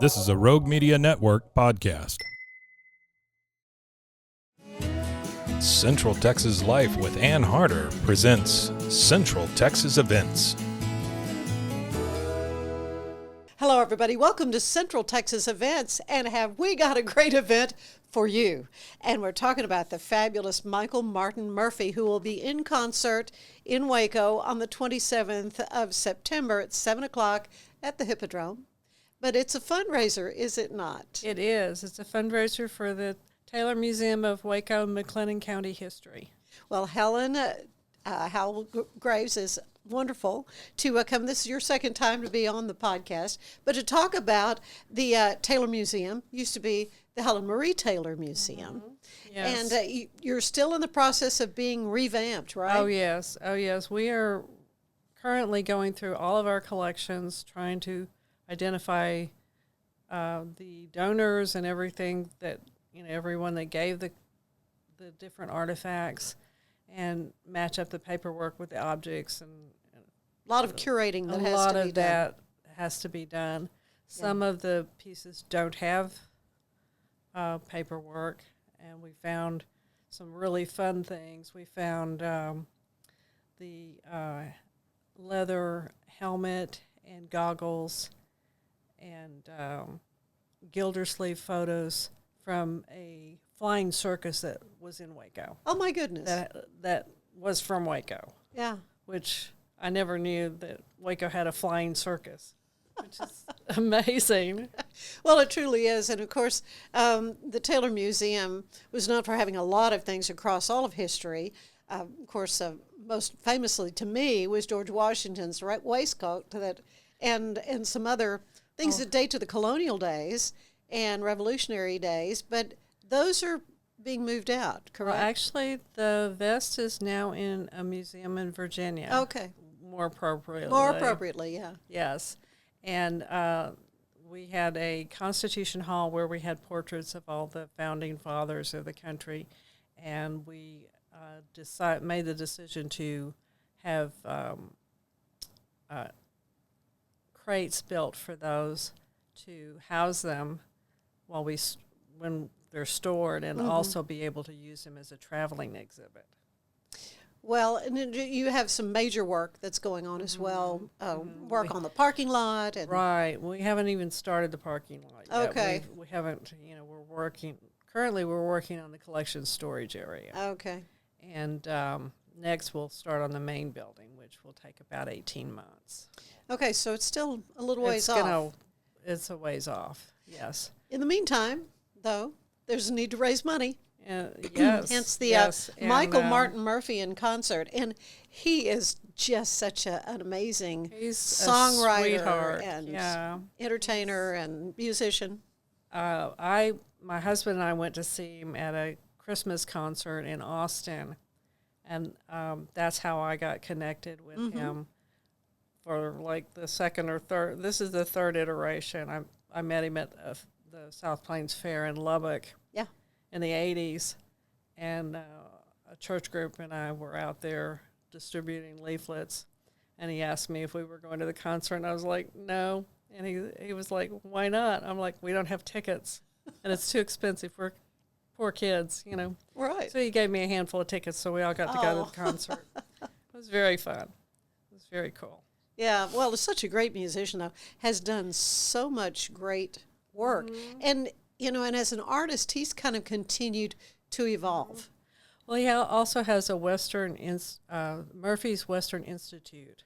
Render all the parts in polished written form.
This is a Rogue Media Network podcast. Central Texas Life with Ann Harder presents Central Texas Events. Hello, everybody. Welcome to Central Texas Events, and have we got a great event for you. And we're talking about the fabulous Michael Martin Murphey, who will be in concert in Waco on the 27th of September at 7 o'clock at the Hippodrome. But it's a fundraiser, is it not? It is. It's a fundraiser for the Taylor Museum of Waco and Mclennan County History. Well, Helen Howell Graves is wonderful to come. This is your second time to be on the podcast, but to talk about the Taylor Museum. Used to be the Helen Marie Taylor Museum. Mm-hmm. Yes. And you're still in the process of being revamped, right? Oh, yes. We are currently going through all of our collections, trying to identify the donors and everything that, everyone that gave the different artifacts, and match up the paperwork with the objects. And a lot of curating that has to be done. A lot of that has to be done. Some of the pieces don't have paperwork, and we found some really fun things. We found the leather helmet and goggles and Gildersleeve photos from a flying circus that was in Waco. Oh, my goodness. That was from Waco. Yeah. Which I never knew that Waco had a flying circus, which is amazing. Well, it truly is. And, of course, the Taylor Museum was known for having a lot of things across all of history. Of course, most famously to me was George Washington's waistcoat and some other things that date to the colonial days and Revolutionary days. But those are being moved out, correct? Well, actually, the vest is now in a museum in Virginia. Okay. More appropriately. More appropriately, yeah. Yes. And we had a Constitution Hall where we had portraits of all the founding fathers of the country, and we made the decision to have crates built for those to house them when they're stored, and also be able to use them as a traveling exhibit. Well, and you have some major work that's going on as well, work on the parking lot. Right. We haven't even started the parking lot yet. Okay. We haven't, currently we're working on the collection storage area. Okay. And next we'll start on the main building, which will take about 18 months. Okay, so it's still a little ways off. It's a ways off, yes. In the meantime, though, there's a need to raise money. Yes. Hence the Michael Martin Murphey Concert. And he is just such an amazing songwriter and entertainer and musician. My husband and I went to see him at a Christmas concert in Austin, and that's how I got connected with him for like the second or third. This is the third iteration. I met him at the South Plains Fair in Lubbock. Yeah. In the 80s, and a church group and I were out there distributing leaflets, and he asked me if we were going to the concert, and I was like, no, and he was like, why not? I'm like, we don't have tickets, and it's too expensive for poor kids, Right. So he gave me a handful of tickets, so we all got to go to the concert. It was very fun. It was very cool. Yeah, well, it's such a great musician, though, has done so much great work, and and as an artist, he's kind of continued to evolve. Well, he also has a Murphy's Western Institute,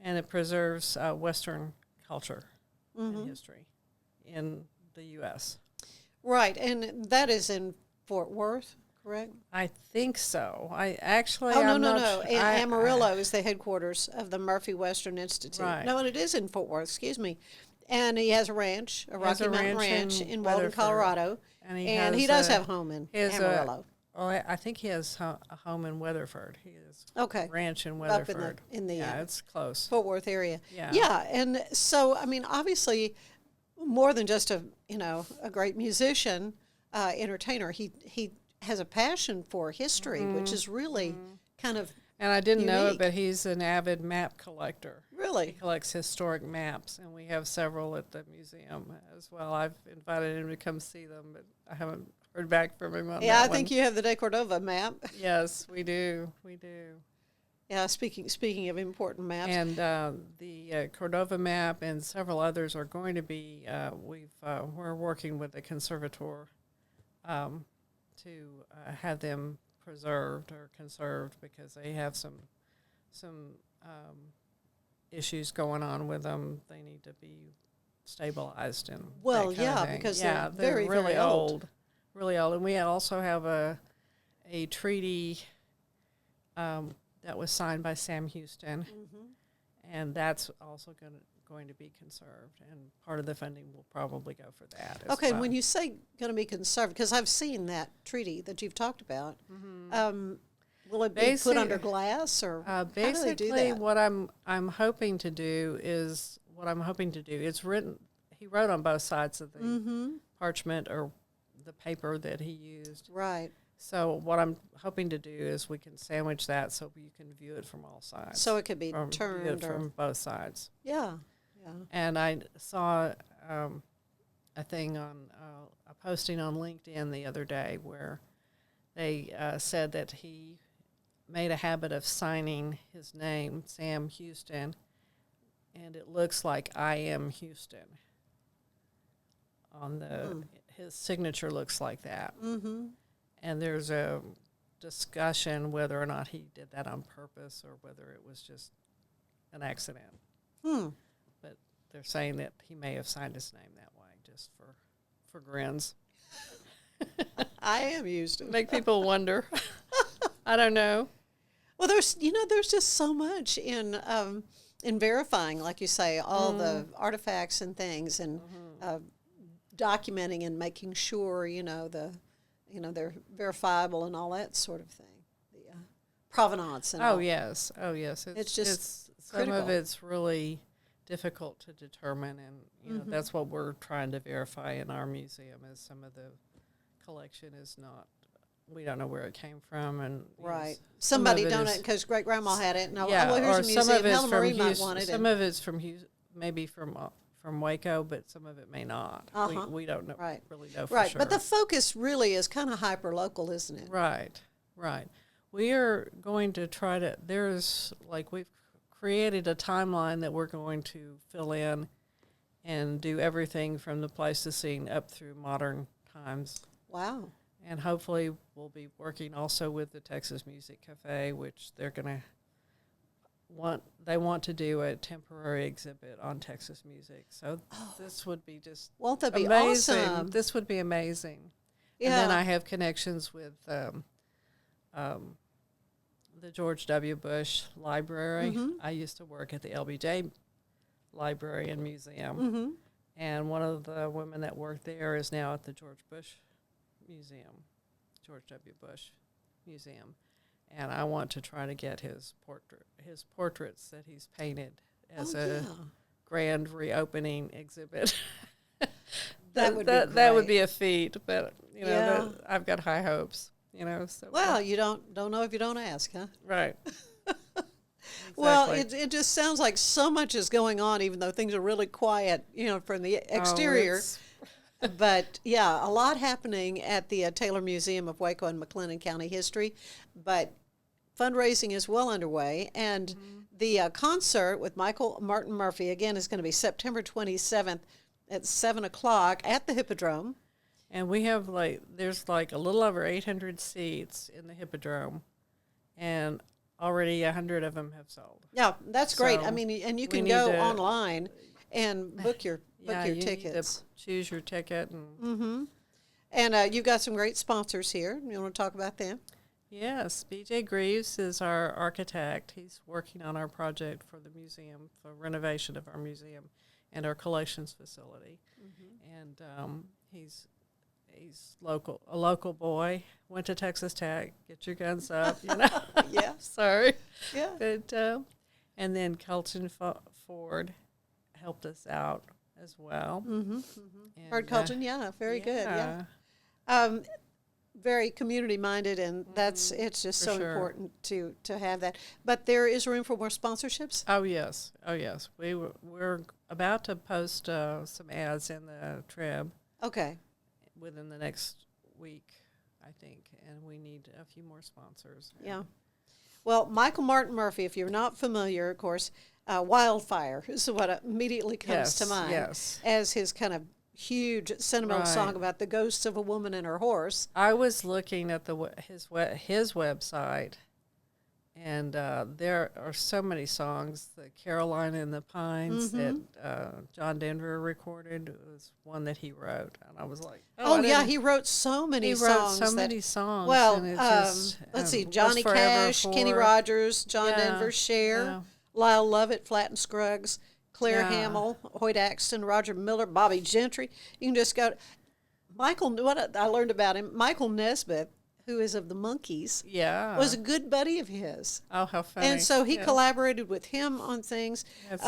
and it preserves Western culture and history in the U.S. Right, and that is in Fort Worth, correct? I think so. No. Amarillo is the headquarters of the Murphy Western Institute. Right. No, and it is in Fort Worth, excuse me. And he has a ranch, a Rocky Mountain Ranch in Walden, Colorado. And he does have a home in Amarillo. I think he has a home in Weatherford. He has a ranch in Weatherford. Up in the it's close. Fort Worth area. Yeah, and so, obviously, more than just a great musician, entertainer, he has a passion for history, which is really kind of And I didn't know unique. it, but he's an avid map collector. Really? collects historic maps, and we have several at the museum as well. I've invited him to come see them, but I haven't heard back from him on Yeah, that I think one. you have the De Cordova map. Yes, we do. We do. Yeah, speaking of important maps. And the Cordova map and several others are going to be. We're working with the conservator to have them preserved or conserved because they have some issues going on with them. They need to be stabilized and Well, that kind of yeah, thing. because yeah, they're very, really very old. really old. And we also have a treaty that was signed by Sam Houston, and that's also going to be conserved. And part of the funding will probably go for that. As Okay, well. when you say going to be conserved, because I've seen that treaty that you've talked about, will it be put under glass or how do they do basically that? what I'm hoping to do is it's written. He wrote on both sides of the parchment or the paper that he used. Right. So what I'm hoping to do is we can sandwich that so you can view it from all sides. So it could be view turned it or from both sides. yeah. And I saw a thing on a posting on LinkedIn the other day where they said that he made a habit of signing his name, Sam Houston, and it looks like I am Houston. On his signature looks like that. Mm-hmm. And there's a discussion whether or not he did that on purpose or whether it was just an accident. But they're saying that he may have signed his name that way just for grins. I am used to Make people wonder. I don't know. Well, there's just so much in verifying, like you say, all the artifacts and things, and documenting and making sure they're verifiable and all that sort of thing. The provenance and all. Yes. It's just some of critical. it's really difficult to determine, and that's what we're trying to verify in our museum. Is some of the collection is not. We don't know where it came from, and Right. some Somebody of it donated is- because great grandma had it. No, Yeah, well, here's or a some museum. of it's Helen from Marie might Houston. want it. Some of it's maybe from Waco, but some of it may not. We don't know. Right. Really know for Right, sure. but the focus really is kind of hyper local, isn't it? Right. We are going to try to. We've created a timeline that we're going to fill in, and do everything from the Pleistocene up through modern times. Wow. And hopefully we'll be working also with the Texas Music Cafe, which they want to do a temporary exhibit on Texas music. So this would be just Won't that be amazing. awesome? This would be amazing. Yeah. And then I have connections with the George W. Bush Library. I used to work at the LBJ Library and Museum. And one of the women that worked there is now at the George W. Bush Museum, and I want to try to get his portraits that he's painted as grand reopening exhibit. That would be that would great. be a feat, but I've got high hopes. So Well, you don't know if you don't ask, huh? right. Well, Exactly. it just sounds like so much is going on, even though things are really quiet, from the exterior. it's- But yeah, a lot happening at the Taylor Museum of Waco and Mclennan County History. But fundraising is well underway, and the concert with Michael Martin Murphey again is going to be September 27th at 7:00 at the Hippodrome. And we have there's a little over 800 seats in the Hippodrome, and already 100 of them have sold. Yeah, that's great. So I mean, and you we can need go to- online and book your You tickets. need to choose your ticket. And And you've got some great sponsors here. You want to talk about them? Yes, B.J. Greaves is our architect. He's working on our project for the museum, for renovation of our museum and our collections facility. And he's a local boy, went to Texas Tech. Get your guns up, Yeah. Sorry. Yeah. But, and then Kelton Ford helped us out as well. And, Heard Colton, yeah, very good. Yeah. very community minded, and it's just For so sure. important to have that. But there is room for more sponsorships. Oh yes, we're about to post some ads in the Trib Okay. within the next week, I think, and we need a few more sponsors. Yeah. Well, Michael Martin Murphey, if you're not familiar, of course, Wildfire is what immediately comes to Yes, mind yes. as his kind of huge sentimental song Right. about the ghosts of a woman and her horse. I was looking at his website, and there are so many songs. The Carolina in the Pines that John Denver recorded was one that he wrote, and I was like, Oh, I yeah, didn't- he wrote so many he songs. wrote so that- many songs. Well, and it just, let's see, Was Johnny Forever Cash, Kenny For- Rogers, John Yeah, Denver, Cher, yeah. Lyle Lovett, Flatt and Scruggs, Claire Yeah. Hamill, Hoyt Axton, Roger Miller, Bobby Gentry. You can just go. Michael, what I learned about him, Michael Nesbitt, who is of the Monkees, Yeah. was a good buddy of his. Oh, how funny. And so he Yeah. collaborated with him on things. That's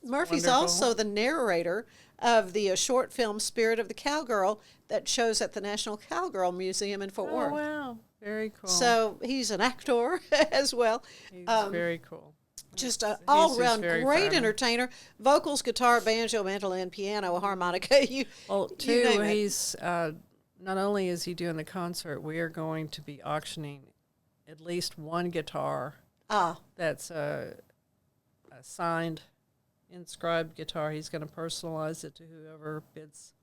Murphy's wonderful. also the narrator of the short film Spirit of the Cowgirl that shows at the National Cowgirl Museum in Fort Oh, Worth. wow. Very cool. So he's an actor as well. He's very cool. Just an He's just all-around very great funny. entertainer. Vocals, guitar, banjo, mandolin, piano, harmonica. Well, you too, name it. he's not only is he doing the concert, we are going to be auctioning at least one guitar that's a signed, inscribed guitar. He's going to personalize it to whoever bids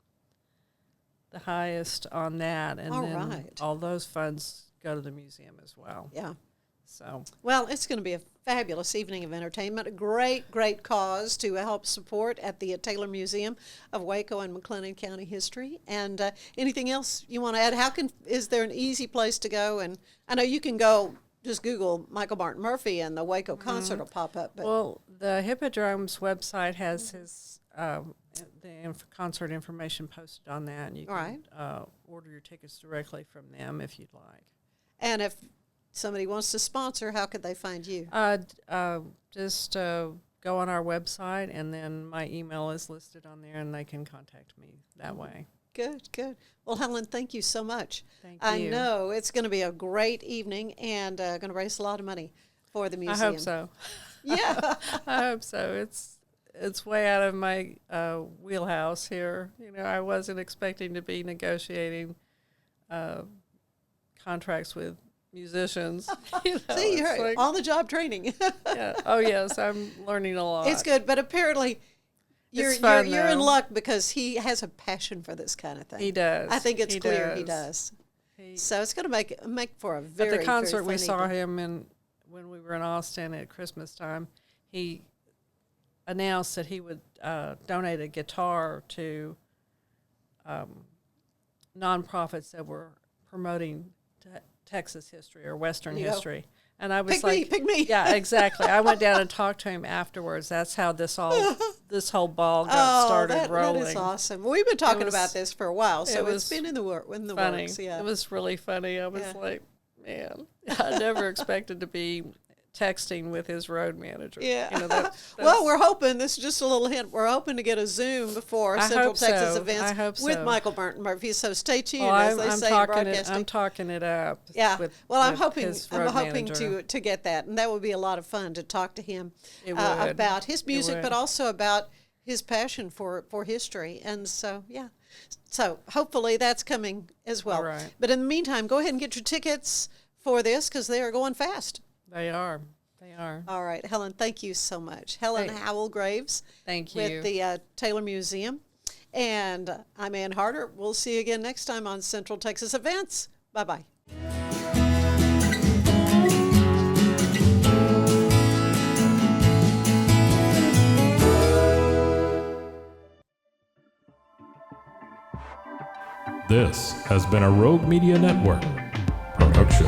the highest on that, and All then right. all those funds go to the museum as well. Yeah. So Well, it's going to be a fabulous evening of entertainment, a great, great cause to help support at the Taylor Museum of Waco and Mclennan County History. And anything else you want to add? Is there an easy place to go? And I know you can go, just Google Michael Martin Murphy and the Waco concert will pop up. But well, the Hippodrome's website has his concert information posted on that, and you All can order your tickets directly from them if you'd like. and if somebody wants to sponsor, how could they find you? Just go on our website, and then my email is listed on there, and they can contact me that way. Good, good. Well, Helen, thank you so much. Thank I you. know it's going to be a great evening and going to raise a lot of money for the I museum. hope so. Yeah. I hope so. It's way out of my wheelhouse here. I wasn't expecting to be negotiating contracts with musicians. See, it's you're like- on-the-job training. yeah. Oh yes, I'm learning a lot. It's good, but apparently you're fun, you're in though. luck because he has a passion for this kind of thing. He does. I think it's He clear he does. does. So it's going to make for a very At the concert, very we fun saw evening. him when we were in Austin at Christmas time. He announced that he would donate a guitar to nonprofits that were promoting Texas history or Western You go, history. And I was Pick me, like, pick me. Yeah, exactly. I went down and talked to him afterwards. That's how this whole ball got Oh, started rolling. that is awesome. We've been talking was- about this for a while, so it it's was been in the Funny. works. Yeah. It was really funny. I was Yeah. like, man, I never expected to be texting with his road manager. Yeah. That's Well, we're hoping, this is just a little hint, we're hoping to get a Zoom before I Central hope Texas so. events I hope with so. Michael Martin Murphy. So stay tuned, Well, as they I'm say in talking it. broadcasting. I'm talking it up. Yeah. With, Well, I'm with hoping his road manager. to get that, and that would be a lot of fun to talk to him It would. about his It music, would. but also about his passion for history. And so, yeah. So hopefully that's coming as well. All right. But in the meantime, go ahead and get your tickets for this because they are going fast. They are. They are. All right, Helen, thank you so much. Helen Hey. Howell Graves Thank you. with the Taylor Museum. And I'm Ann Harder. We'll see you again next time on Central Texas Events. Bye-bye. This has been a Rogue Media Network production.